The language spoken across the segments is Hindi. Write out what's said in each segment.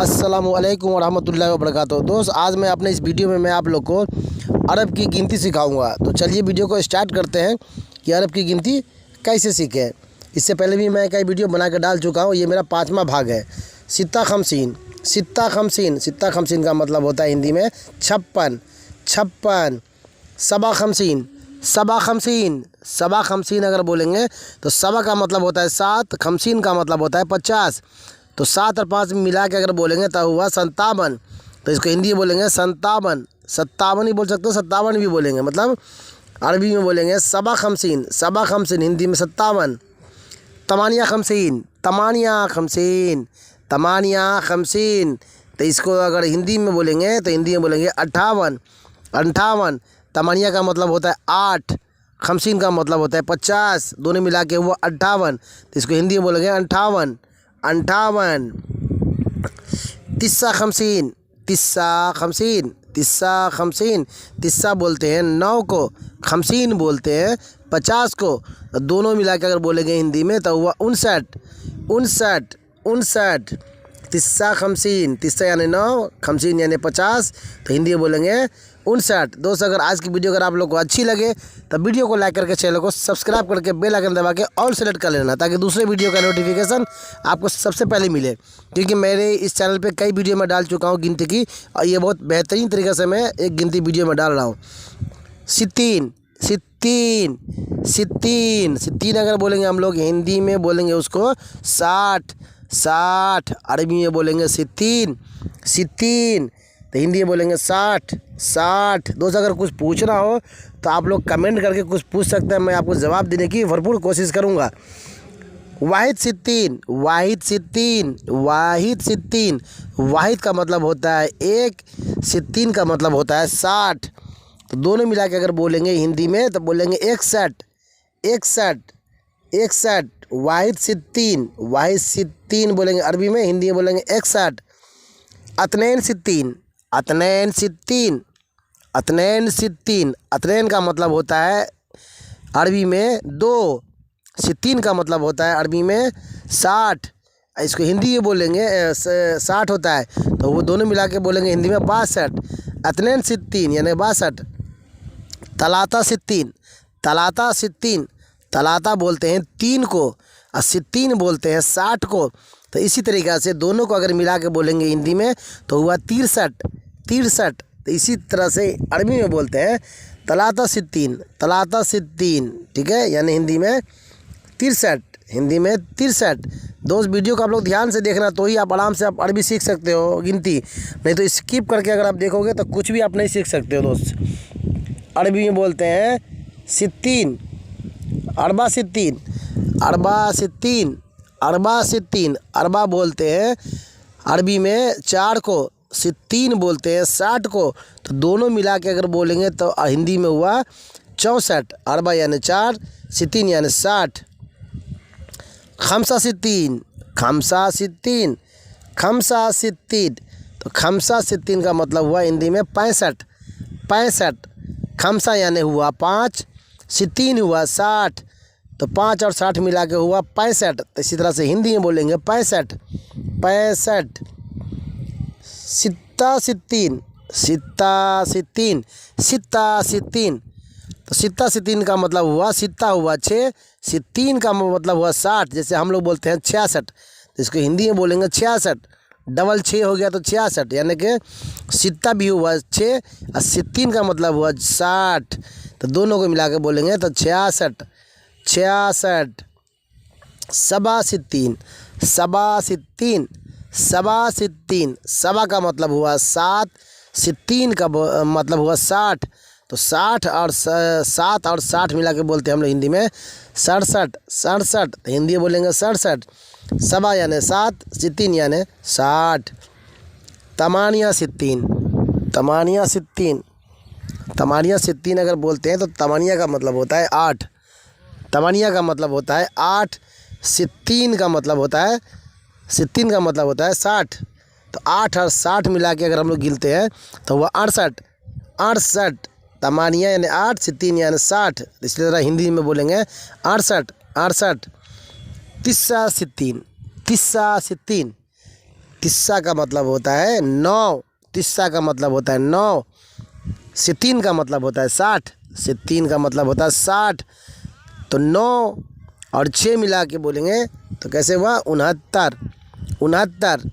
अस्सलामुअलैकुम वरहमतुल्लाहि वबरकातुहू। दोस्त, आज मैं अपने इस वीडियो में आप लोग को अरब की गिनती सिखाऊंगा। तो चलिए वीडियो को स्टार्ट करते हैं कि अरब की गिनती कैसे सीखें। इससे पहले भी मैं कई वीडियो बना कर डाल चुका हूँ। ये मेरा 5वां भाग है। सित्ता खमसीन। सित्ता खमसीन, सित्ता खमसीन का मतलब होता है हिंदी में 56 56। सबा खमसीन, सबा खमसीन, सबा खमसीन अगर बोलेंगे तो सबा का मतलब होता है 7, खमसीन का मतलब होता है 50। तो 7 और 5 मिला के अगर बोलेंगे तो हुआ 57। तो इसको हिंदी में बोलेंगे 57। 57 ही बोल सकते हो, 57 भी बोलेंगे। मतलब अरबी में बोलेंगे सबा खमसीन, सबा खमसीन, हिंदी में 57। तमानिया खमसीन, तमानिया खमसीन, तमानिया खमसीन। तो इसको अगर हिंदी में बोलेंगे तो हिंदी में बोलेंगे 58 58। तमानिया का मतलब होता है 8, खमसीन का मतलब होता है 50। दोनों मिला के हुआ 58। तो इसको हिंदी में बोलेंगे 58 58। तिस्सा खमसीन, तिस्सा खमसीन, तिस्सा खमसीन। तिस्सा बोलते हैं 9 को, खमसीन बोलते हैं 50 को। दोनों मिला के अगर बोलेंगे हिंदी में तो हुआ 59 59 59। तिस्सा खमसीन, तिस्सा यानी 9, खमसीन यानी 50। तो हिंदी में बोलेंगे 59। दोस्त, अगर आज की वीडियो अगर आप लोग को अच्छी लगे तो वीडियो को लाइक करके चैनल को सब्सक्राइब करके बेल आइकन दबा के ऑल सेलेक्ट कर लेना, ताकि दूसरे वीडियो का नोटिफिकेशन आपको सबसे पहले मिले। क्योंकि मेरे इस चैनल पे कई वीडियो में डाल चुका हूँ गिनती की, और ये बहुत बेहतरीन तरीके से मैं एक गिनती वीडियो में डाल रहा हूँ। सित्तीन, सित्तीन, सित्तीन। सित्तीन अगर बोलेंगे हम लोग हिंदी में बोलेंगे उसको 60 60। अरबी में बोलेंगे सित्तीन सित्तीन। तो हिंदी में बोलेंगे 60 60। दोस्त, अगर कुछ पूछना हो तो आप लोग कमेंट करके कुछ पूछ सकते हैं, मैं आपको जवाब देने की भरपूर कोशिश करूँगा। वाहिद सित्तीन, वाहिद सित्तीन, वाहिद सित्तीन। वाहिद का मतलब होता है 1, सित्तीन का मतलब होता है 60। तो दोनों मिला के अगर बोलेंगे हिंदी में तो बोलेंगे 61 61 61। वाहिद सित्तीन, वाहिद सित्तीन बोलेंगे अरबी में, हिंदी में बोलेंगे 61। अतनैन सित्तीन, अतनैन सित्तीन, अतनैन सित्तीन। अतनैन का मतलब होता है अरबी में 2, सित्तीन का मतलब होता है अरबी में 60। इसको हिंदी में बोलेंगे 60 होता है, तो वो दोनों मिला के बोलेंगे हिंदी में 62। अतनैन सित्तीन यानी 62। तलाता सित्तीन, तलाता सित्तीन। तलाता बोलते हैं 3 को, और सित्तीन बोलते हैं 60 को। तो इसी तरीक़े से दोनों को अगर मिला के बोलेंगे हिंदी में तो हुआ 63 63। तो इसी तरह से अरबी में बोलते हैं तलाता सित्तीन, तलाता सित्तीन, ठीक है, यानी हिंदी में 63, हिंदी में 63। दोस्त, वीडियो को आप लोग ध्यान से देखना, तो ही आप आराम से आप अरबी सीख सकते हो गिनती। नहीं तो स्किप करके अगर आप देखोगे तो कुछ भी आप नहीं सीख सकते हो। दोस्त, अरबी में बोलते हैं सित्तीन, अरबा सित्तीन, अरबा सित्तीन, अरबा सित्तीन। अरबा बोलते हैं अरबी में 4 को, सित्तीन बोलते हैं 60 को। तो दोनों मिला के अगर बोलेंगे तो हिंदी में हुआ 64। अरबा यानी 4, सित्तीन यानी 60। खमसा सित्तीन, खमसा सित्तीन, खमसा सित्तीन। तो खमसा सित्तीन का मतलब हुआ हिंदी में 65 65। खमसा यानी हुआ 5, सित्तीन हुआ 60। तो 5 और 60 मिला के हुआ 65। तो इसी तरह से हिंदी में बोलेंगे 65 65। सित्ता सित्तीन, सित्ता सित्तीन, सित्ता सित्तीन। तो सित्ता सित्तीन का मतलब हुआ सित्ता हुआ 6, सित्तीन का मतलब हुआ 60। जैसे हम लोग बोलते हैं 66, तो इसको हिंदी में बोलेंगे 66। डबल 6 हो गया तो 66, यानी कि सित्ता भी हुआ 6 और सित्तीन का मतलब हुआ 60। तो दोनों को मिला के बोलेंगे तो 66 66। सबा सित्तीन, सबा सित्तीन, सबा सित्तीन। सबा का मतलब हुआ 7, सित्तीन का मतलब हुआ 60। तो 60 और 7 और 60 मिला के बोलते हैं हम लोग हिंदी में 67 67। तो हिंदी में बोलेंगे 67। सबा यानी 7, सित्तीन यानी 60। तमानिया सित्तीन, तमानिया सित्तीन, तमानिया सित्तीन अगर बोलते हैं तो तमानिया का मतलब होता है 8। तमानिया का मतलब होता है 8। सित्तीन का मतलब होता है, सित्तीन का मतलब होता है 60। तो 8 और 60 मिला के अगर हम लोग गिनते हैं तो वह 68 68। तमानिया यानी 8, सित्तीन यानी 60। इसी तरह हिंदी में बोलेंगे 68 68। तिस्सा सित्तीन, तिस्सा सित्तीन, तिस्सा का मतलब होता है 9, तिस्सा का मतलब होता है 9, सित्तीन का मतलब होता है 60, सित्तीन का मतलब होता है 60। तो 9 और 6 मिला के बोलेंगे तो कैसे हुआ 69, 69,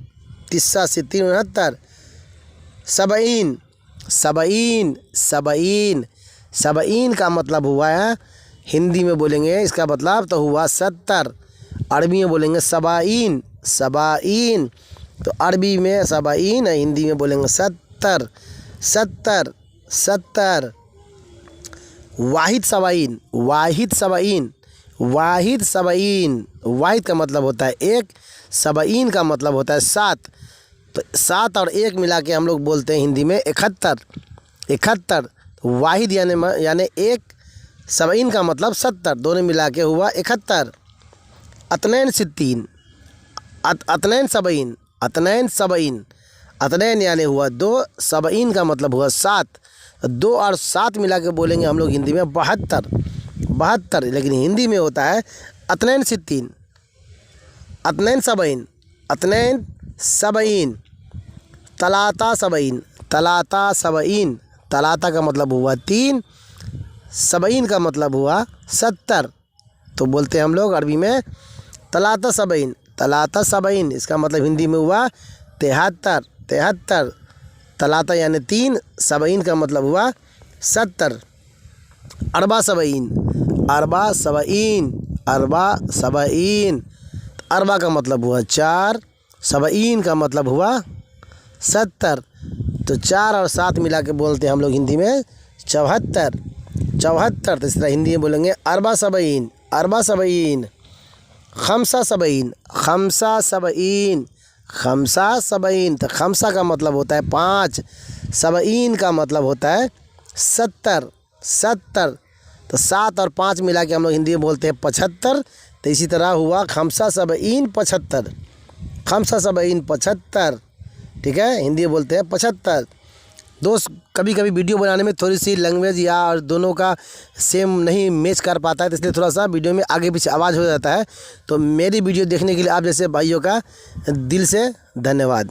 तिस्सा सित्तीन 69। सबईन, सबईन, सबईन, सबईन का मतलब हुआ है, हिंदी में बोलेंगे इसका मतलब तो हुआ 70, अरबी में बोलेंगे सबाईन, सबाईन। तो अरबी में सबाईन, हिंदी में बोलेंगे 70, 70, 70। वाहिद सबाईन, वाहिद सबाईन, वाहिद सबाईन, वाहिद का मतलब होता है 1, सबाईन का मतलब होता है 7। तो 7 और 1 मिला के हम लोग बोलते हैं हिंदी में 71, 71। वाहिद यानी 1, सबाईन का मतलब 70, दोनों मिला के हुआ 71। अतनैन सित्तीन, अतनैन सबईन, अतनैन सबईन, अतनैन यानी हुआ 2, सबईन का मतलब हुआ 7। 2 और 7 मिला के बोलेंगे हम लोग हिंदी में 72, 72। लेकिन हिंदी में होता है अतनैन सित्तीन, अतनैन सबईन, अतनैन सबईन। तलाता सबईन, तलाता सबईन, तलाता का मतलब हुआ 3, सबईन का मतलब हुआ 70। तो बोलते हैं हम लोग अरबी में तलाता सबईन, तलाता सबईन, इसका मतलब हिंदी में हुआ 73, 73। तलाता यानी 3, सबईन का मतलब हुआ 70। अरबा सबईन, अरबा सबईन, अरबा सबईन। अरबा का मतलब हुआ 4, सबईन का मतलब हुआ 70। तो 4 और 7 मिला के बोलते हैं हम लोग हिंदी में 74, 74। तो इस तरह हिंदी में बोलेंगे अरबा सबईन, अरबा सबईन। खमसा सबईन, खमसा सबईन, खमसा सबईन। तो खमसा का मतलब होता है 5, सबईन का मतलब होता है 70, 70। तो 7 और 5 मिला के हम लोग हिंदी में बोलते हैं 75। तो इसी तरह हुआ खमसा सबईन 75, खमसा सबईन 75। ठीक है, हिंदी में बोलते हैं 75। दोस्त कभी कभी वीडियो बनाने में थोड़ी सी लैंग्वेज या दोनों का सेम नहीं मैच कर पाता है, तो इसलिए थोड़ा सा वीडियो में आगे पीछे आवाज़ हो जाता है। तो मेरी वीडियो देखने के लिए आप जैसे भाइयों का दिल से धन्यवाद।